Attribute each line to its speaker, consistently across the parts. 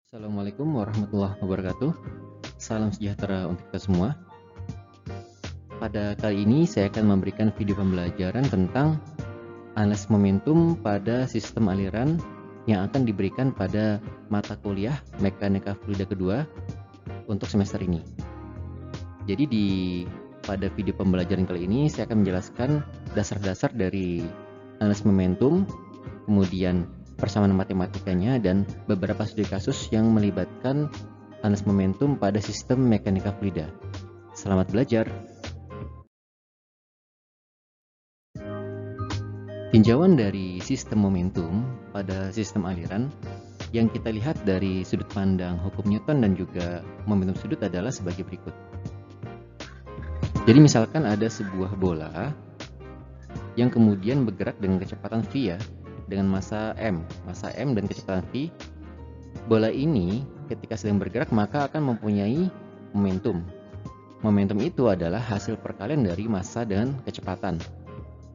Speaker 1: Assalamualaikum warahmatullahi wabarakatuh. Salam sejahtera untuk kita semua. Pada kali ini saya akan memberikan video pembelajaran tentang analisis momentum pada sistem aliran yang akan diberikan pada mata kuliah Mekanika Fluida kedua untuk semester ini. Jadi pada video pembelajaran kali ini saya akan menjelaskan dasar-dasar dari analisis momentum, kemudian persamaan matematikanya, dan beberapa studi kasus yang melibatkan analisis momentum pada sistem mekanika fluida. Selamat belajar. Tinjauan dari sistem momentum pada sistem aliran yang kita lihat dari sudut pandang hukum Newton dan juga momentum sudut adalah sebagai berikut. Jadi misalkan ada sebuah bola yang kemudian bergerak dengan kecepatan v ya, dengan massa m dan kecepatan v. Bola ini ketika sedang bergerak maka akan mempunyai momentum. Momentum itu adalah hasil perkalian dari massa dan kecepatan.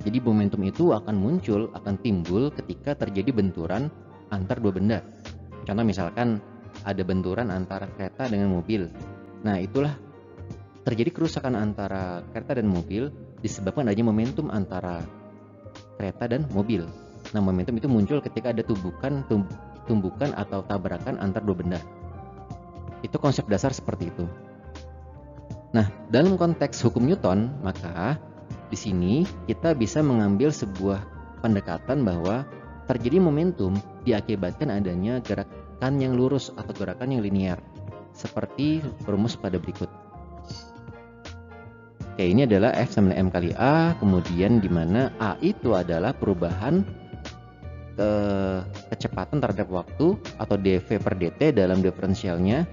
Speaker 1: Jadi momentum itu akan timbul ketika terjadi benturan antar dua benda. Contoh misalkan ada benturan antara kereta dengan mobil. Nah, itulah terjadi kerusakan antara kereta dan mobil disebabkan adanya momentum antara kereta dan mobil. Nah, momentum itu muncul ketika ada tumbukan atau tabrakan antar dua benda. Itu konsep dasar seperti itu. Nah, dalam konteks hukum Newton, maka di sini kita bisa mengambil sebuah pendekatan bahwa terjadi momentum diakibatkan adanya gerakan yang lurus atau gerakan yang linear, seperti rumus pada berikut. Oke, ini adalah F sama M kali A, kemudian di mana A itu adalah perubahan kecepatan terhadap waktu atau dv per dt dalam diferensialnya.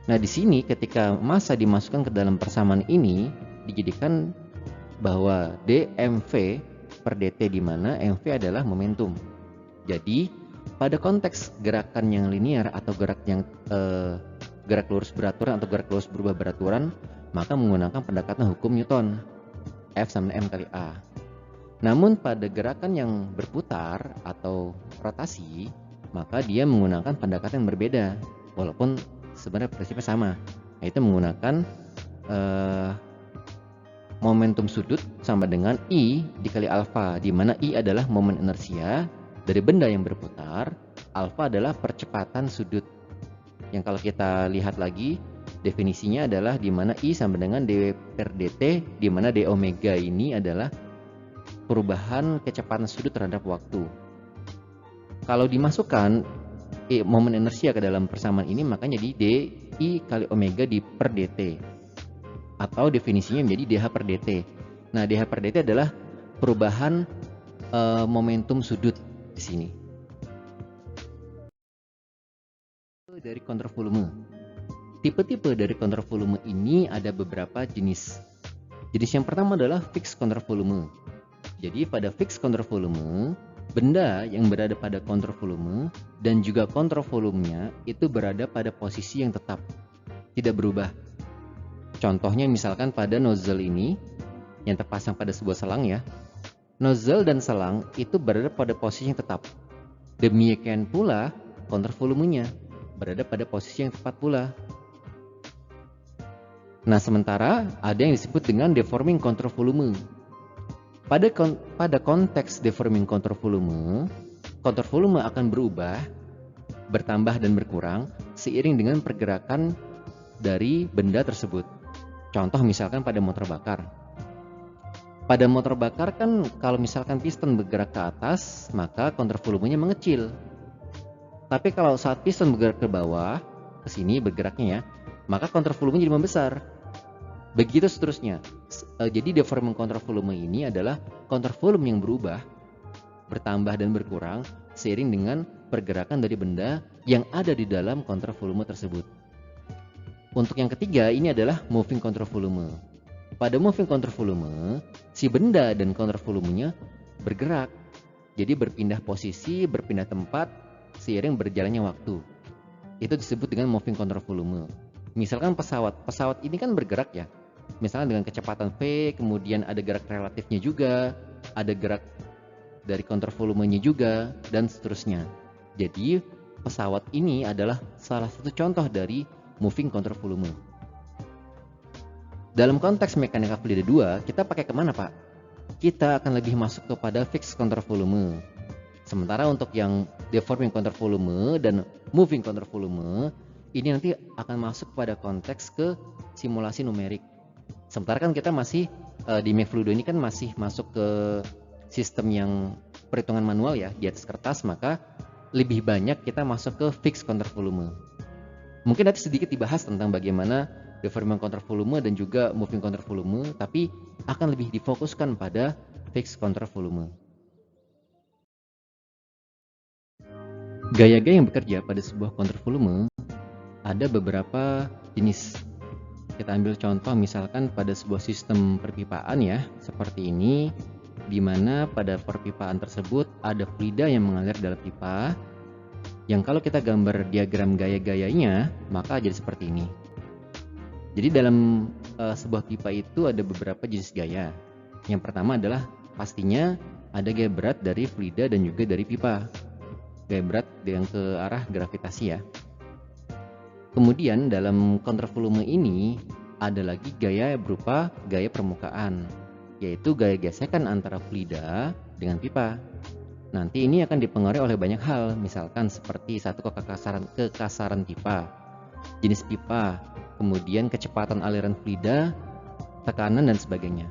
Speaker 1: Nah, di sini ketika massa dimasukkan ke dalam persamaan ini dijadikan bahwa dmv per dt, di mana mv adalah momentum. Jadi pada konteks gerakan yang linear atau gerak lurus beraturan atau gerak lurus berubah beraturan, maka menggunakan pendekatan hukum Newton, F sama M kali A. Namun pada gerakan yang berputar atau rotasi, maka dia menggunakan pendekatan yang berbeda, walaupun sebenarnya prinsipnya sama, yaitu menggunakan momentum sudut sama dengan I dikali alfa, di mana I adalah momen inersia dari benda yang berputar, alfa adalah percepatan sudut. Yang kalau kita lihat lagi definisinya adalah di mana I sama dengan dw per dt, di mana d omega ini adalah perubahan kecepatan sudut terhadap waktu. Kalau dimasukkan momen inersia ke dalam persamaan ini, makanya jadi di kali omega di per dt, atau definisinya menjadi dh per dt. Nah, dh per dt adalah perubahan momentum sudut di sini. Dari kontrvolume. Tipe-tipe dari kontrvolume ini ada beberapa jenis. Jenis yang pertama adalah fixed kontrvolume. Jadi pada fixed kontrvolume, benda yang berada pada kontrvolume dan juga kontravolumenya itu berada pada posisi yang tetap, tidak berubah. Contohnya misalkan pada nozzle ini yang terpasang pada sebuah selang ya. Nozzle dan selang itu berada pada posisi yang tetap. Demikian pula kontravolumenya berada pada posisi yang tepat pula. Nah, sementara ada yang disebut dengan deforming kontravolume. Pada konteks deforming kontravolume akan berubah, bertambah dan berkurang seiring dengan pergerakan dari benda tersebut. Contoh misalkan pada motor bakar. Pada motor bakar kan kalau misalkan piston bergerak ke atas, maka kontravolumenya mengecil. Tapi kalau saat piston bergerak ke bawah, ke sini bergeraknya ya, maka kontravolumenya jadi membesar. Begitu seterusnya. Jadi deforming kontravolume ini adalah kontravolume yang berubah, bertambah dan berkurang seiring dengan pergerakan dari benda yang ada di dalam kontravolume tersebut. Untuk yang ketiga, ini adalah moving kontravolume. Pada moving kontravolume, si benda dan kontravolumenya bergerak. Jadi berpindah posisi, berpindah tempat seiring berjalannya waktu. Itu disebut dengan moving kontravolume. Misalkan pesawat ini kan bergerak ya. Misalnya dengan kecepatan v, kemudian ada gerak relatifnya juga, ada gerak dari kontravolumenya juga, dan seterusnya. Jadi pesawat ini adalah salah satu contoh dari moving control volume. Dalam konteks mekanika fluida 2, kita pakai kemana Pak? Kita akan lebih masuk kepada fixed control volume. Sementara untuk yang deforming control volume dan moving control volume, ini nanti akan masuk pada konteks ke simulasi numerik. Sementara kan kita masih di Mefluido ini kan masih masuk ke sistem yang perhitungan manual ya, di atas kertas, maka lebih banyak kita masuk ke fixed control volume. Mungkin nanti sedikit dibahas tentang bagaimana deforming control volume dan juga moving control volume, tapi akan lebih difokuskan pada fixed control volume. Gaya-gaya yang bekerja pada sebuah control volume ada beberapa jenis. Kita ambil contoh misalkan pada sebuah sistem perpipaan ya, seperti ini, di mana pada perpipaan tersebut ada fluida yang mengalir dalam pipa, yang kalau kita gambar diagram gaya-gayanya, maka jadi seperti ini. Jadi dalam sebuah pipa itu ada beberapa jenis gaya. Yang pertama adalah pastinya ada gaya berat dari fluida dan juga dari pipa. Gaya berat yang ke arah gravitasi ya. Kemudian dalam control volume ini ada lagi gaya berupa gaya permukaan, yaitu gaya gesekan antara fluida dengan pipa. Nanti ini akan dipengaruhi oleh banyak hal, misalkan seperti satu kekasaran pipa, jenis pipa, kemudian kecepatan aliran fluida, tekanan dan sebagainya.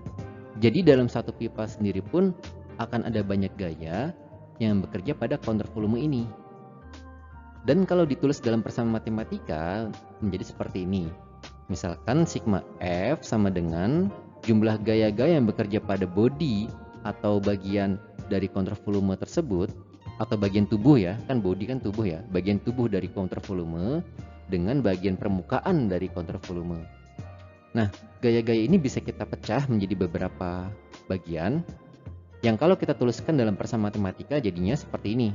Speaker 1: Jadi dalam satu pipa sendiri pun akan ada banyak gaya yang bekerja pada control volume ini. Dan kalau ditulis dalam persamaan matematika menjadi seperti ini. Misalkan sigma F sama dengan jumlah gaya-gaya yang bekerja pada bodi atau bagian dari control volume tersebut, atau bagian tubuh ya, kan bodi kan tubuh ya, bagian tubuh dari control volume dengan bagian permukaan dari control volume. Nah, gaya-gaya ini bisa kita pecah menjadi beberapa bagian yang kalau kita tuliskan dalam persamaan matematika jadinya seperti ini.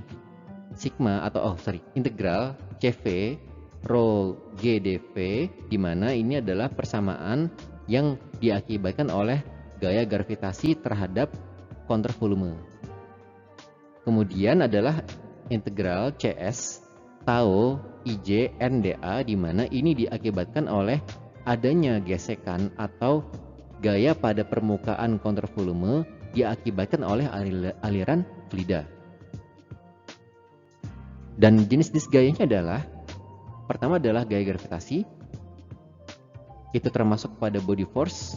Speaker 1: Sigma atau integral CV rho G dV, di mana ini adalah persamaan yang diakibatkan oleh gaya gravitasi terhadap control volume. Kemudian adalah integral CS tau IJ NdA, di mana ini diakibatkan oleh adanya gesekan atau gaya pada permukaan control volume diakibatkan oleh aliran fluida. Dan jenis-jenis gayanya adalah, pertama adalah gaya gravitasi, itu termasuk pada body force.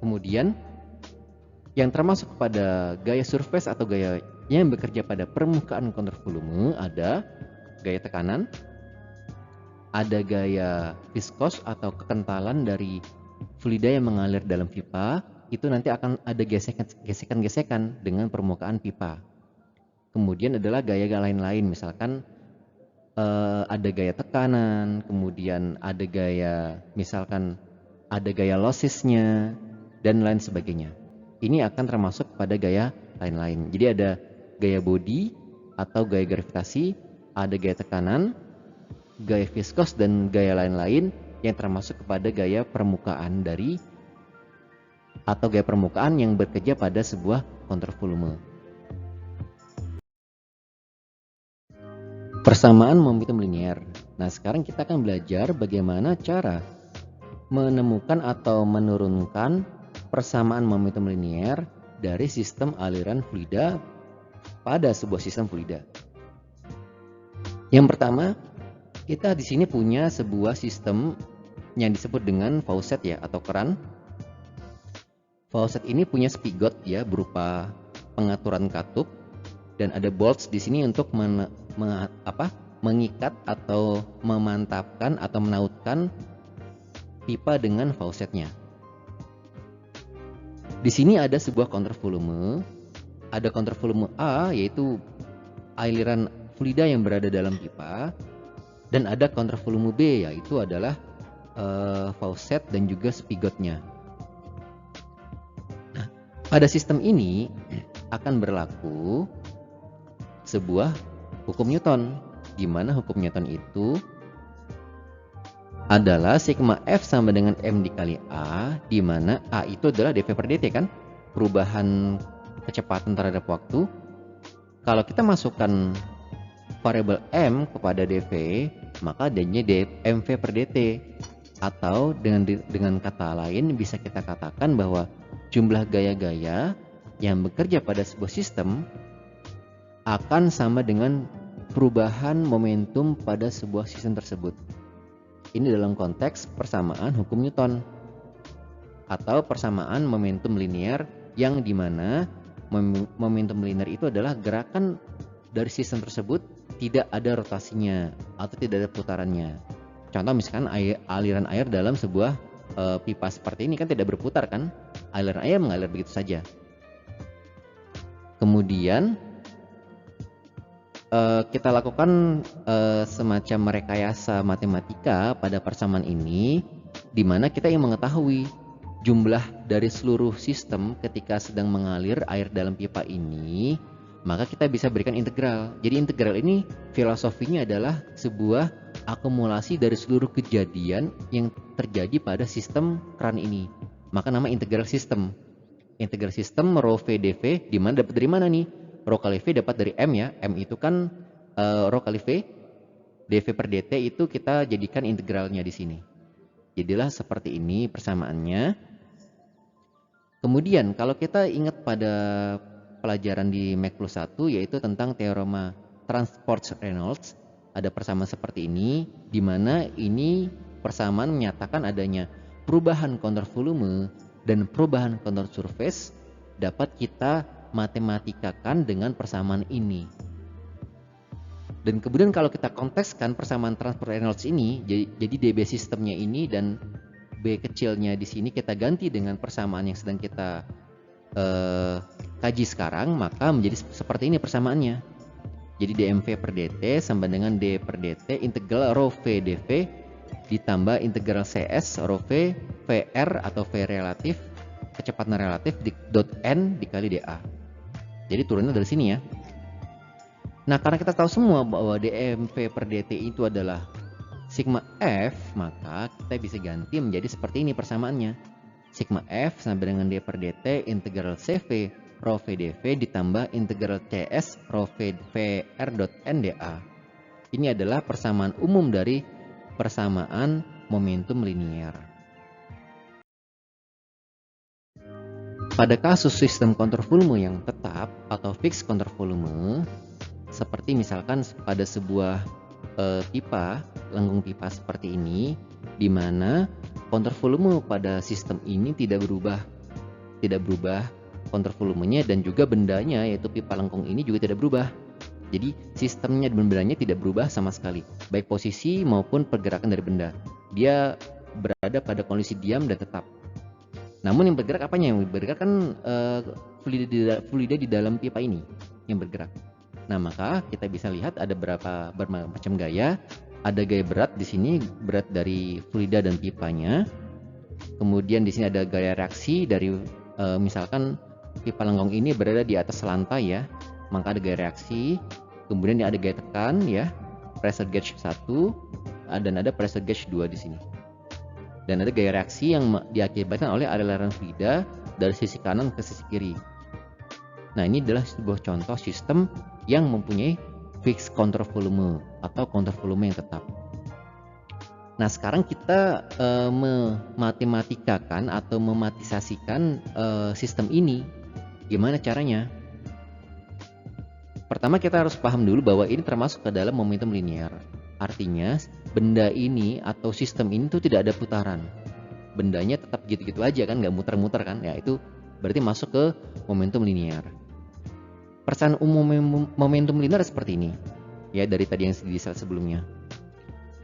Speaker 1: Kemudian yang termasuk pada gaya surface atau gaya yang bekerja pada permukaan control volume ada gaya tekanan, ada gaya viskos atau kekentalan dari fluida yang mengalir dalam pipa, itu nanti akan ada gesekan-gesekan dengan permukaan pipa. Kemudian adalah gaya lain-lain, misalkan ada gaya tekanan, kemudian ada gaya, misalkan ada gaya lossesnya dan lain sebagainya. Ini akan termasuk pada gaya lain-lain. Jadi ada gaya body atau gaya gravitasi, ada gaya tekanan, gaya viskos dan gaya lain-lain yang termasuk kepada gaya permukaan dari atau gaya permukaan yang bekerja pada sebuah control volume. Persamaan momentum linear. Nah, sekarang kita akan belajar bagaimana cara menemukan atau menurunkan persamaan momentum linear dari sistem aliran fluida pada sebuah sistem fluida. Yang pertama, kita di sini punya sebuah sistem yang disebut dengan faucet ya, atau keran. Faucet ini punya spigot ya, berupa pengaturan katup, dan ada bolts di sini untuk mengikat atau memantapkan atau menautkan pipa dengan faucetnya. Di sini ada sebuah control volume, ada control volume A, yaitu aliran fluida yang berada dalam pipa, dan ada control volume B, yaitu adalah faucet dan juga spigotnya. Nah, pada sistem ini akan berlaku sebuah hukum Newton, di mana hukum Newton itu adalah sigma F sama dengan M dikali A, di mana A itu adalah dV per dt kan, perubahan kecepatan terhadap waktu. Kalau kita masukkan variabel M kepada dV, maka adanya mV per dt. Atau dengan kata lain bisa kita katakan bahwa jumlah gaya-gaya yang bekerja pada sebuah sistem akan sama dengan perubahan momentum pada sebuah sistem tersebut. Ini dalam konteks persamaan hukum Newton atau persamaan momentum linear, yang dimana momentum linear itu adalah gerakan dari sistem tersebut tidak ada rotasinya atau tidak ada putarannya. Contoh misalkan aliran air dalam sebuah pipa seperti ini kan tidak berputar kan, aliran air mengalir begitu saja. Kemudian kita lakukan semacam rekayasa matematika pada persamaan ini, di mana kita ingin mengetahui jumlah dari seluruh sistem ketika sedang mengalir air dalam pipa ini, maka kita bisa berikan integral. Jadi integral ini filosofinya adalah sebuah akumulasi dari seluruh kejadian yang terjadi pada sistem keran ini. Maka nama integral sistem. Integral sistem rho v dv, di mana dapat dari mana nih? Rho kali v dapat dari M ya. M itu kan rho kali v, dv per dt itu kita jadikan integralnya di sini. Jadilah seperti ini persamaannya. Kemudian kalau kita ingat pada pelajaran di Mac plus 1 yaitu tentang teorema Transport-Reynolds, ada persamaan seperti ini, di mana ini persamaan menyatakan adanya perubahan kontur volume dan perubahan kontur surface dapat kita matematikakan dengan persamaan ini. Dan kemudian kalau kita kontekskan persamaan Transport-Reynolds ini, jadi dB sistemnya ini dan B kecilnya di sini kita ganti dengan persamaan yang sedang kita kaji sekarang, maka menjadi seperti ini persamaannya. Jadi dmv per dt sama dengan d per dt integral rho v dv ditambah integral cs rho v vr atau v relatif, kecepatan relatif dot n dikali dA. Jadi turunnya dari sini ya. Nah, karena kita tahu semua bahwa dmv per dt itu adalah sigma f, maka kita bisa ganti menjadi seperti ini persamaannya. Sigma f sama dengan d per dt integral cv rho v dv ditambah integral cs rho v vr dot n dA. Ini adalah persamaan umum dari persamaan momentum linear. Pada kasus sistem kontur volume yang tetap atau fixed kontur volume, seperti misalkan pada sebuah pipa, lengkung pipa seperti ini, di mana kontur volume pada sistem ini tidak berubah kontur volumenya, dan juga bendanya yaitu pipa lengkung ini juga tidak berubah. Jadi sistemnya dan bendanya tidak berubah sama sekali, baik posisi maupun pergerakan dari benda. Dia berada pada kondisi diam dan tetap. Namun yang bergerak apanya? Yang bergerak kan fluida di dalam pipa ini yang bergerak. Nah, maka kita bisa lihat ada berbagai macam gaya. Ada gaya berat di sini, berat dari fluida dan pipanya. Kemudian di sini ada gaya reaksi dari misalkan pipa lenggong ini berada di atas lantai ya, maka ada gaya reaksi. Kemudian ada gaya tekan ya, pressure gauge 1, dan ada pressure gauge 2 di sini. Dan ada gaya reaksi yang diakibatkan oleh aliran fluida dari sisi kanan ke sisi kiri. Nah, ini adalah sebuah contoh sistem yang mempunyai fixed kontur volume atau kontur volume yang tetap. Nah, sekarang kita mematematikakan atau mematisasikan sistem ini. Gimana caranya? Pertama, kita harus paham dulu bahwa ini termasuk ke dalam momentum linear. Artinya, benda ini atau sistem ini tuh tidak ada putaran. Bendanya tetap gitu-gitu aja kan, nggak muter-muter kan? Ya, itu berarti masuk ke momentum linear. Persamaan umum momentum linear seperti ini. Ya, dari tadi yang di slide sebelumnya.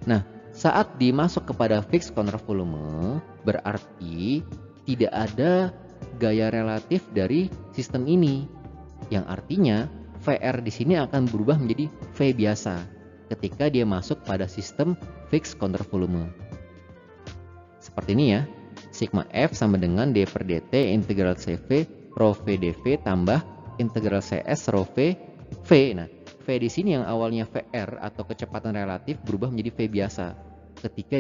Speaker 1: Nah, saat dimasuk kepada fixed kontur volume, berarti tidak ada gaya relatif dari sistem ini, yang artinya VR di sini akan berubah menjadi V biasa ketika dia masuk pada sistem fixed kontur volume. Seperti ini ya, sigma F sama dengan d per dt integral CV rho V dV tambah integral CS rho V V. Nah, V di sini yang awalnya VR atau kecepatan relatif berubah menjadi V biasa ketika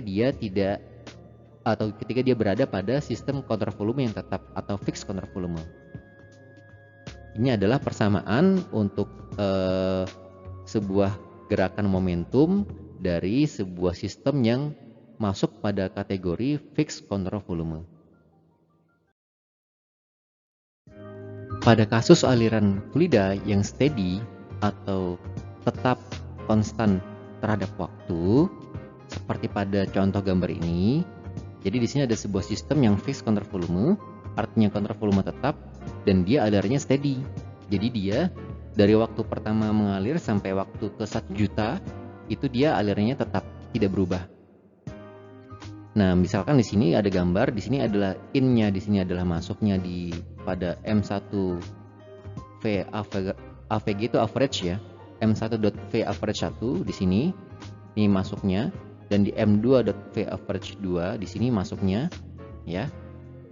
Speaker 1: dia berada pada sistem kontur volume yang tetap atau fixed kontur volume. Ini adalah persamaan untuk sebuah gerakan momentum dari sebuah sistem yang masuk pada kategori fixed control volume. Pada kasus aliran fluida yang steady atau tetap konstan terhadap waktu, seperti pada contoh gambar ini, jadi di sini ada sebuah sistem yang fixed control volume, artinya control volume tetap dan dia alirannya steady. Jadi dia dari waktu pertama mengalir sampai waktu ke 1 juta itu dia alirannya tetap tidak berubah. Nah, misalkan di sini ada gambar, di sini adalah in-nya, di sini adalah masuknya di pada M1V AVG itu average ya. M1.V average 1 di sini ini masuknya, dan di M2.V average 2 di sini masuknya ya.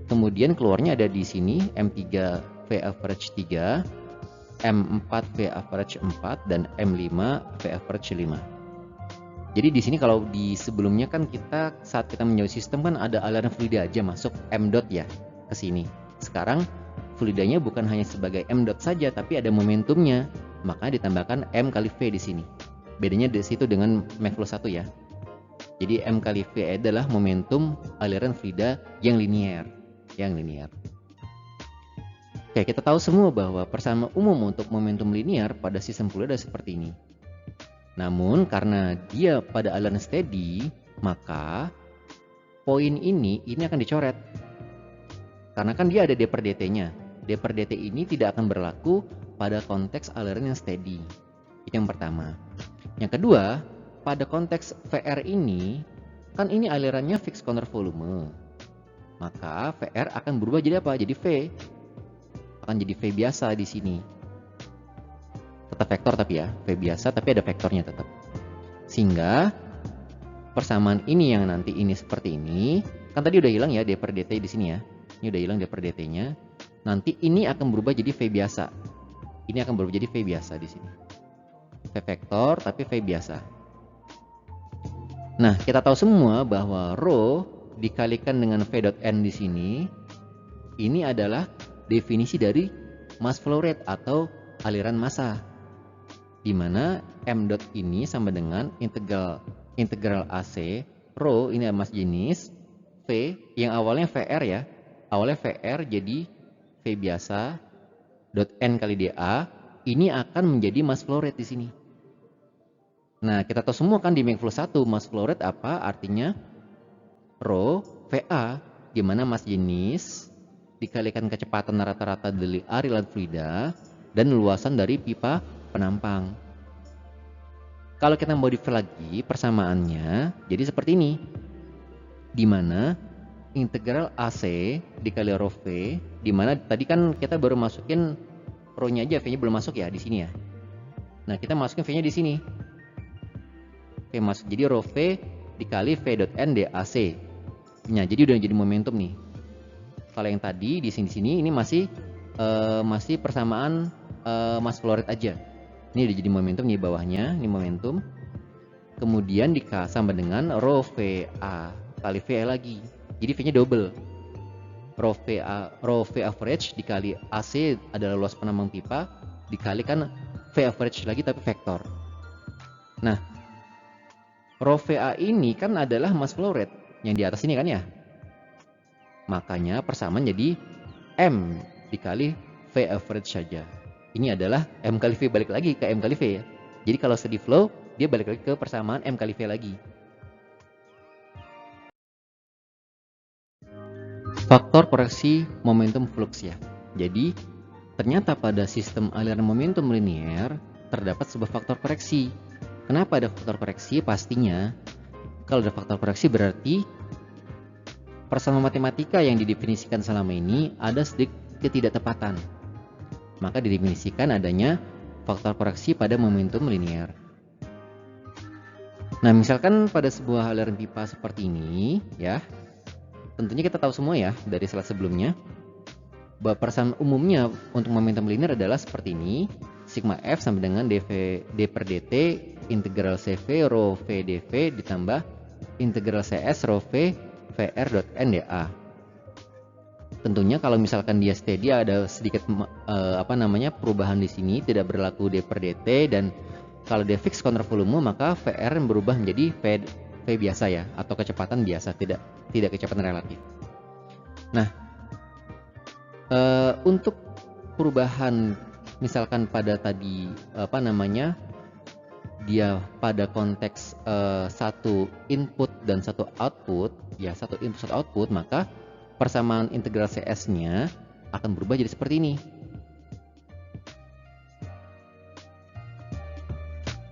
Speaker 1: Kemudian keluarnya ada di sini M3V average 3, M4V average 4 dan M5V average 5. Jadi di sini kalau di sebelumnya kan kita saat kita menjauh sistem kan ada aliran fluida aja masuk M dot ya ke sini. Sekarang fluidanya bukan hanya sebagai M dot saja tapi ada momentumnya, maka ditambahkan M kali V di sini. Bedanya di situ dengan McFlow 1 ya. Jadi M kali V adalah momentum aliran fluida yang linear, Oke, kita tahu semua bahwa persamaan umum untuk momentum linear pada sistem fluida seperti ini. Namun karena dia pada aliran steady, maka poin ini akan dicoret. Karena kan dia ada d per dt-nya. D per dt ini tidak akan berlaku pada konteks aliran yang steady. Itu yang pertama. Yang kedua, pada konteks VR ini, kan ini alirannya fixed control volume. Maka VR akan berubah jadi apa? Jadi V. Akan jadi V biasa di sini. Tetap vektor tapi ya, V biasa tapi ada vektornya tetap. Sehingga persamaan ini yang nanti ini seperti ini, kan tadi udah hilang ya d per dt di sini ya. Ini udah hilang d per dt-nya. Nanti ini akan berubah jadi V biasa. Ini akan berubah jadi V biasa di sini. V vektor tapi V biasa. Nah, kita tahu semua bahwa rho dikalikan dengan V dot n di sini, ini adalah definisi dari mass flow rate atau aliran massa. Di mana M dot ini sama dengan integral AC rho ini mass jenis, V yang awalnya VR ya, awalnya VR jadi V biasa dot N kali dA, ini akan menjadi mass flow rate di sini. Nah, kita tahu semua kan di McFlow 1 mass flow rate apa? Artinya rho VA, di mana mass jenis dikalikan kecepatan rata-rata dari aliran fluida dan luasan dari pipa penampang. Kalau kita modify lagi persamaannya jadi seperti ini, di mana integral AC dikali rho V, di mana tadi kan kita baru masukin rho-nya aja, V-nya belum masuk ya di sini ya. Nah, kita masukin V-nya di sini. V masuk jadi rho V dikali V dot N DAC. Nah, jadi udah jadi momentum nih. Kalau yang tadi di sini ini masih persamaan mass flow rate aja. Ini udah jadi momentum di bawahnya, ini momentum. Kemudian sama dengan rho VA kali VA lagi. Jadi V-nya double. Rho V average dikali AC adalah luas penambang pipa dikalikan V average lagi tapi vektor. Nah, rho VA ini kan adalah mass flow rate yang di atas ini kan ya. Makanya persamaan jadi M dikali V average saja. Ini adalah M kali V, balik lagi ke M kali V ya. Jadi kalau steady flow, dia balik lagi ke persamaan M kali V lagi. Faktor koreksi momentum flux ya. Jadi ternyata pada sistem aliran momentum linear terdapat sebuah faktor koreksi. Kenapa ada faktor koreksi? Pastinya kalau ada faktor koreksi berarti persamaan matematika yang didefinisikan selama ini ada sedikit ketidaktepatan. Maka didefinisikan adanya faktor koreksi pada momentum linear. Nah, misalkan pada sebuah aliran pipa seperti ini ya, tentunya kita tahu semua ya dari slide sebelumnya bahwa persamaan umumnya untuk momentum linear adalah seperti ini. Sigma F sama dengan d per dt integral CV rho V dV ditambah integral CS rho V VR dot N dA. Tentunya kalau misalkan dia steady ada sedikit perubahan di sini, tidak berlaku d per dt dan Kalau dia fixed counter volume, maka VR berubah menjadi V biasa ya, atau kecepatan biasa, tidak kecepatan relatif. Nah, untuk perubahan misalkan pada tadi dia pada konteks satu input dan satu output, ya satu input satu output, maka persamaan integral CS-nya akan berubah jadi seperti ini.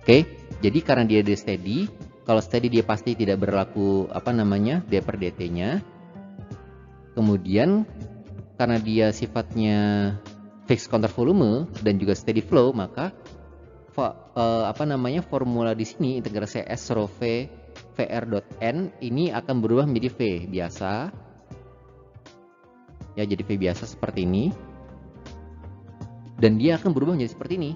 Speaker 1: Oke, jadi karena dia steady, kalau steady dia pasti tidak berlaku d per dt-nya. Kemudian karena dia sifatnya fixed counter volume dan juga steady flow, maka formula di sini integral CS rho V VR.n ini akan berubah menjadi V biasa. Ya, jadi V biasa seperti ini. Dan dia akan berubah menjadi seperti ini.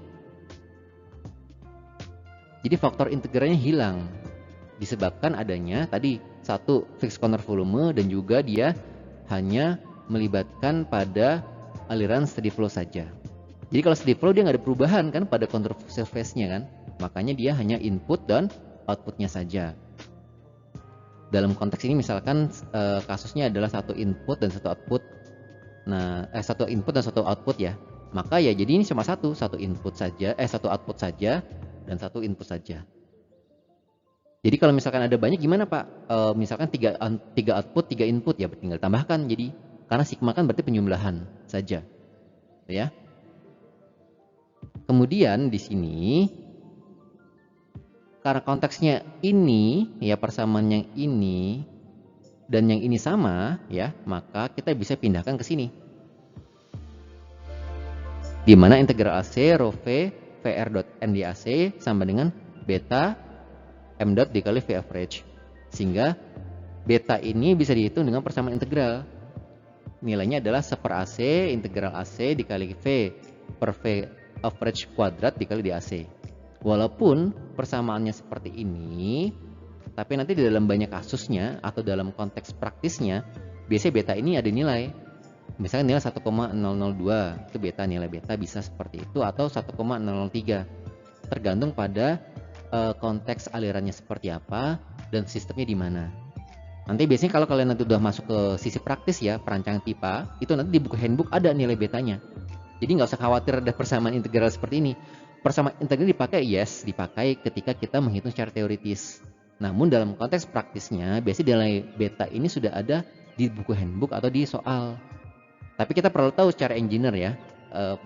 Speaker 1: Jadi faktor integralnya hilang disebabkan adanya tadi satu fixed counter volume dan juga dia hanya melibatkan pada aliran steady flow saja. Jadi kalau steady flow dia nggak ada perubahan kan pada control surface-nya kan, makanya dia hanya input dan outputnya saja. Dalam konteks ini misalkan kasusnya adalah satu input dan satu output. Nah, satu input dan satu output ya. Maka ya jadi ini cuma satu input saja, satu output saja dan satu input saja. Jadi kalau misalkan ada banyak gimana Pak? Misalkan 3 output, 3 input ya tinggal tambahkan jadi karena sigma kan berarti penjumlahan saja. Ya. Kemudian di sini karena konteksnya ini ya persamaan yang ini dan yang ini sama ya, maka kita bisa pindahkan ke sini. Di mana integral AC rho V VR.n di AC sama dengan beta M dot dikali V average. Sehingga beta ini bisa dihitung dengan persamaan integral. Nilainya adalah 1 per AC integral AC dikali V per V average kuadrat dikali di AC. Walaupun persamaannya seperti ini, tapi nanti di dalam banyak kasusnya atau dalam konteks praktisnya, biasanya beta ini ada nilai. Misalnya nilai 1,002, itu beta, nilai beta bisa seperti itu, atau 1,003. Tergantung pada konteks alirannya seperti apa dan sistemnya di mana. Nanti biasanya kalau kalian nanti udah masuk ke sisi praktis ya, perancangan pipa, itu nanti di buku handbook ada nilai betanya. Jadi nggak usah khawatir ada persamaan integral seperti ini. Persamaan integral dipakai ketika kita menghitung secara teoritis. Namun dalam konteks praktisnya, biasanya nilai beta ini sudah ada di buku handbook atau di soal. Tapi kita perlu tahu secara engineer ya,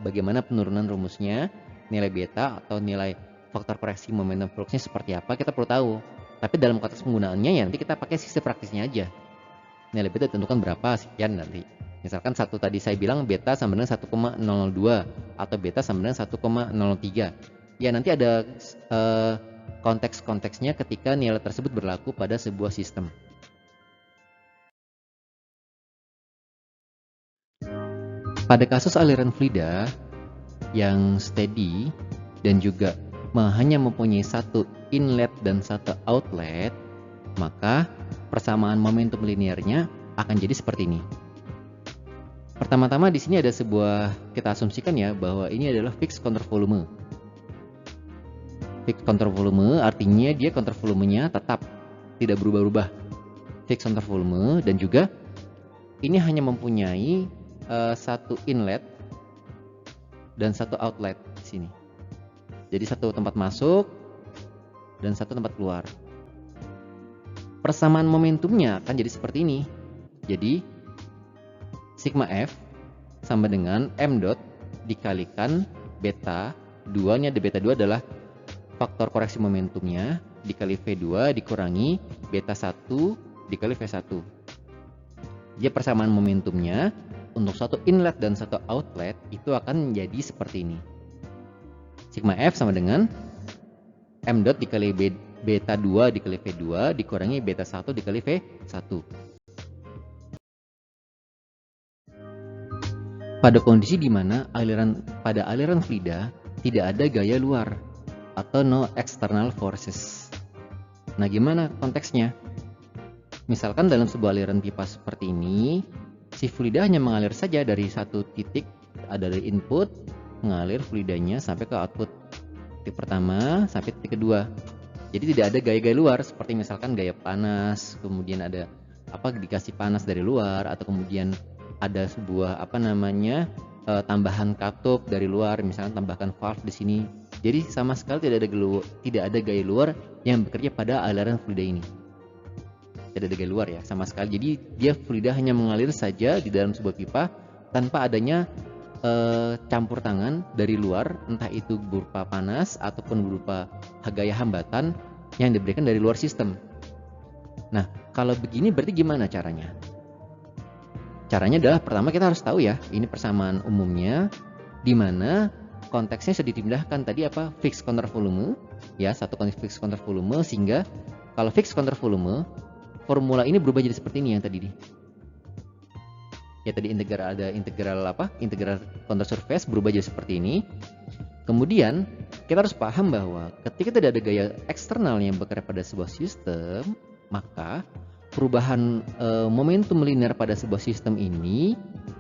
Speaker 1: bagaimana penurunan rumusnya, nilai beta atau nilai faktor koreksi momentum fluxnya seperti apa, kita perlu tahu. Tapi dalam konteks penggunaannya ya nanti kita pakai sisi praktisnya aja. Nilai beta ditentukan berapa, sekian nanti. Misalkan satu tadi saya bilang beta sama dengan 1,002 atau beta sama dengan 1,03. Ya nanti ada konteks-konteksnya ketika nilai tersebut berlaku pada sebuah sistem. Pada kasus aliran fluida yang steady dan juga hanya mempunyai satu inlet dan satu outlet, maka persamaan momentum linearnya akan jadi seperti ini. Pertama-tama di sini ada sebuah, kita asumsikan ya bahwa ini adalah fixed counter volume. Fixed counter volume artinya dia counter volumenya tetap tidak berubah-ubah. Fixed counter volume dan juga ini hanya mempunyai satu inlet dan satu outlet di sini. Jadi satu tempat masuk dan satu tempat keluar. Persamaan momentumnya akan jadi seperti ini. Jadi sigma F sama dengan M dot dikalikan beta 2, ini ada beta 2 adalah faktor koreksi momentumnya, dikali V2 dikurangi beta 1 dikali V1. Jadi persamaan momentumnya untuk satu inlet dan satu outlet itu akan menjadi seperti ini. Sigma F sama dengan M dot dikali beta 2 dikali V2 dikurangi beta 1 dikali V1. Pada kondisi di mana pada aliran fluida tidak ada gaya luar atau no external forces. Nah, gimana konteksnya? Misalkan dalam sebuah aliran pipa seperti ini, si fluida hanya mengalir saja dari satu titik, ada dari input, mengalir fluidanya sampai ke output. titik pertama sampai titik kedua. Jadi tidak ada gaya-gaya luar seperti misalkan gaya panas, kemudian ada dikasih panas dari luar, atau kemudian ada sebuah tambahan katup dari luar, misalkan tambahkan valve di sini. Jadi sama sekali tidak ada gaya luar yang bekerja pada aliran fluida ini. Tidak ada gaya luar ya sama sekali. Jadi dia fluida hanya mengalir saja di dalam sebuah pipa tanpa adanya campur tangan dari luar, entah itu berupa panas ataupun berupa gaya hambatan yang diberikan dari luar sistem. Nah, kalau begini berarti gimana caranya? Caranya adalah pertama kita harus tahu ya, ini persamaan umumnya di mana konteksnya sudah dipindahkan tadi fixed counter volume ya, satu konteks fixed counter volume, sehingga kalau fixed counter volume formula ini berubah jadi seperti ini yang tadi nih. Ya tadi integral counter surface berubah jadi seperti ini. Kemudian kita harus paham bahwa ketika tidak ada gaya eksternal yang bekerja pada sebuah sistem, maka perubahan momentum linear pada sebuah sistem ini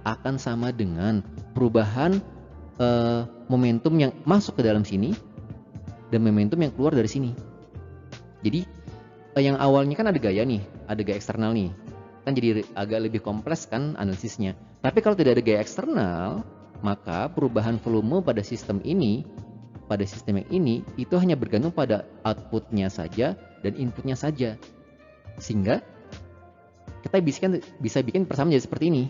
Speaker 1: akan sama dengan perubahan momentum yang masuk ke dalam sini dan momentum yang keluar dari sini. Jadi yang awalnya kan ada gaya eksternal nih, kan jadi agak lebih kompleks kan analisisnya. Tapi kalau tidak ada gaya eksternal, maka perubahan volume pada sistem yang ini itu hanya bergantung pada outputnya saja dan inputnya saja, sehingga kita bisa bikin persamaan jadi seperti ini.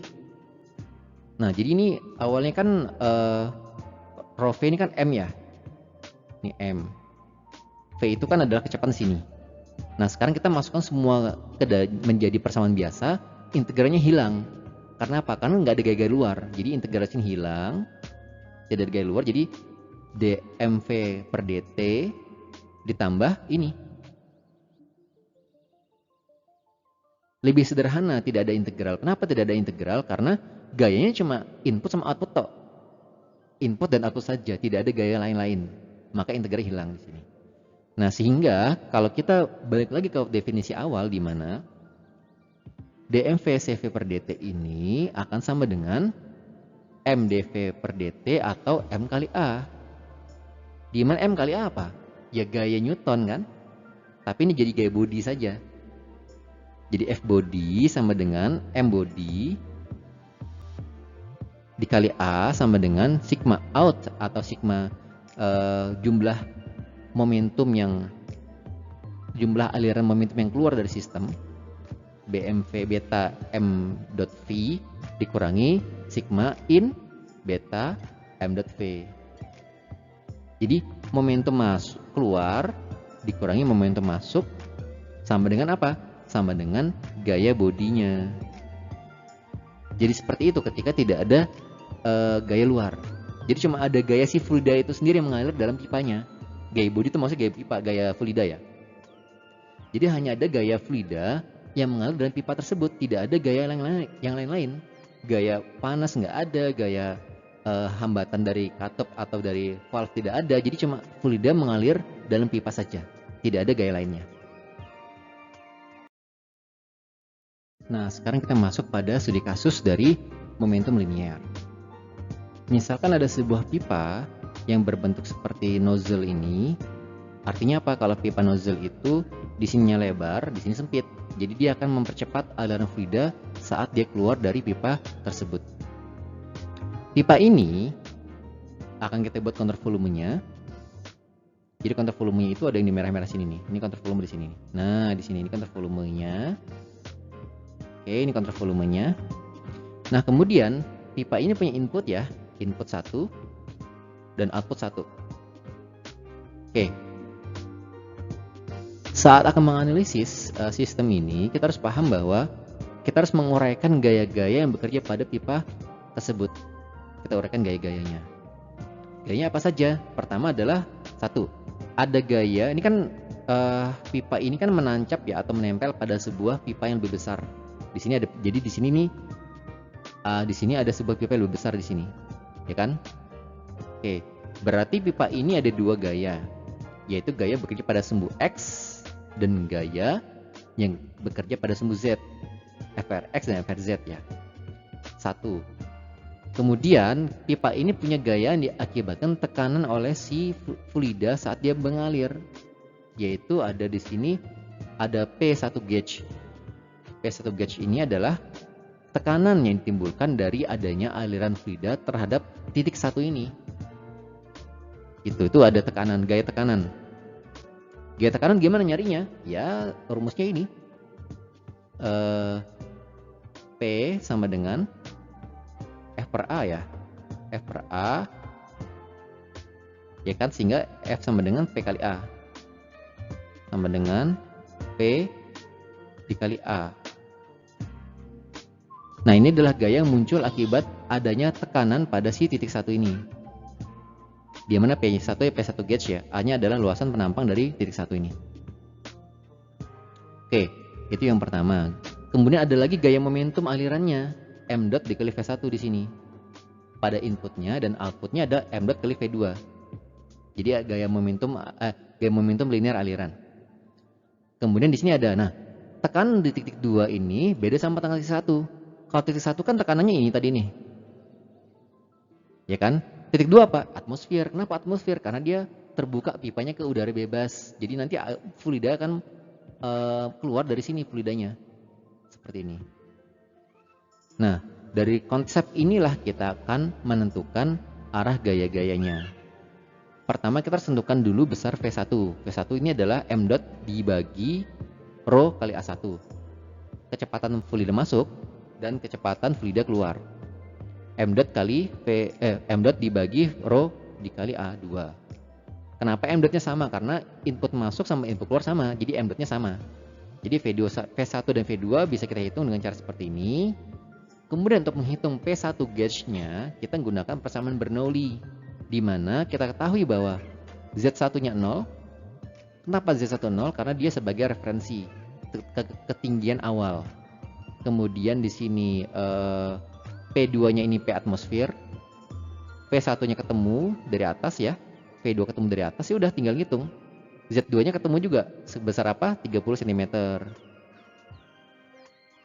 Speaker 1: Nah, jadi ini awalnya kan rho V ini kan M ya, ini M. V itu kan adalah kecepatan sini. Nah, sekarang kita masukkan semua menjadi persamaan biasa, integralnya hilang. Karena apa? Karena nggak ada gaya luar. Jadi integrasi ini hilang, tidak ada gaya luar. Jadi dmv per dt ditambah ini. Lebih sederhana, tidak ada integral. Kenapa tidak ada integral? Karena gayanya cuma input sama output tok. Input dan output saja, tidak ada gaya lain-lain. Maka integral hilang di sini. Nah, sehingga kalau kita balik lagi ke definisi awal di mana dmv cv per dt ini akan sama dengan mdv per dt atau m kali a. Di mana m kali a apa? Ya gaya Newton kan? Tapi ini jadi gaya body saja. Jadi F body sama dengan M body dikali A sama dengan sigma out atau sigma jumlah aliran momentum yang keluar dari sistem, BMV beta M dot V dikurangi sigma in beta M dot V. Jadi momentum masuk keluar dikurangi momentum masuk sama dengan apa? Sama dengan gaya bodinya. Jadi seperti itu ketika tidak ada gaya luar. Jadi cuma ada gaya si fluida itu sendiri yang mengalir dalam pipanya. Gaya bodi itu maksudnya gaya pipa, gaya fluida ya. Jadi hanya ada gaya fluida yang mengalir dalam pipa tersebut, tidak ada gaya yang lain-lain. Gaya panas nggak ada, gaya hambatan dari katup atau dari valve tidak ada. Jadi cuma fluida mengalir dalam pipa saja, tidak ada gaya lainnya. Nah, sekarang kita masuk pada studi kasus dari momentum linear. Misalkan ada sebuah pipa yang berbentuk seperti nozzle ini. Artinya apa? Kalau pipa nozzle itu di sininya lebar, di sini sempit. Jadi dia akan mempercepat aliran fluida saat dia keluar dari pipa tersebut. Pipa ini akan kita buat counter volumenya. Jadi counter volumenya itu ada yang di merah-merah sini nih. Ini counter volume di sini. Nah, di sini ini counter volumenya. Oke, ini counter volumenya. Nah, kemudian pipa ini punya input ya, input 1 dan output 1. Oke. Saat akan menganalisis sistem ini, kita harus paham bahwa kita harus menguraikan gaya-gaya yang bekerja pada pipa tersebut. Kita uraikan gaya-gayanya. Gayanya apa saja? Pertama adalah 1. Ada gaya, ini kan pipa ini kan menancap ya atau menempel pada sebuah pipa yang lebih besar. Di sini ada, jadi di sini nih, di sini ada sebuah pipa yang lebih besar di sini, ya kan? Oke, berarti pipa ini ada 2 gaya, yaitu gaya bekerja pada sumbu X dan gaya yang bekerja pada sumbu Z, FRX dan FRZ ya. 1. Kemudian pipa ini punya gaya yang diakibatkan tekanan oleh si fluida saat dia mengalir, yaitu ada di sini ada P1 gauge. P1 gauge ini adalah tekanan yang ditimbulkan dari adanya aliran fluida terhadap titik satu ini. Itu ada tekanan, gaya tekanan. Gaya tekanan gimana nyarinya? Ya rumusnya ini. P sama dengan F per A ya. F per A. Ya kan, sehingga F sama dengan P kali A. Sama dengan P dikali A. Nah, ini adalah gaya yang muncul akibat adanya tekanan pada si titik satu ini. Di mana P1 ya P1 gauge ya. A-nya adalah luasan penampang dari titik satu ini. Oke, itu yang pertama. Kemudian ada lagi gaya momentum alirannya, M dot dikali V1 di sini. Pada inputnya dan outputnya ada M dot kali V2. Jadi gaya momentum linear aliran. Kemudian di sini ada, nah, tekanan di titik 2 ini beda sama tekanan titik 1. Kalau titik 1 kan tekanannya ini tadi nih. Ya kan? Titik 2 apa? Atmosfer. Kenapa atmosfer? Karena dia terbuka pipanya ke udara bebas. Jadi nanti fluida akan keluar dari sini fluidanya. Seperti ini. Nah, dari konsep inilah kita akan menentukan arah gaya-gayanya. Pertama kita harus tentukan dulu besar V1. V1 ini adalah M dot dibagi rho kali A1. Kecepatan fluida masuk dan kecepatan fluida keluar. M dot kali M dot dibagi rho dikali A2. Kenapa M dotnya sama? Karena input masuk sama input keluar sama. Jadi M dotnya sama. Jadi V1 dan V2 bisa kita hitung dengan cara seperti ini. Kemudian untuk menghitung P1 gauge-nya, kita menggunakan persamaan Bernoulli, di mana kita ketahui bahwa Z1-nya 0. Kenapa Z1 0? Karena dia sebagai referensi ketinggian awal. Kemudian di sini P2-nya ini P atmosfer. P1-nya ketemu dari atas ya. V2 ketemu dari atas, ya udah tinggal ngitung. Z2-nya ketemu juga sebesar apa? 30 cm.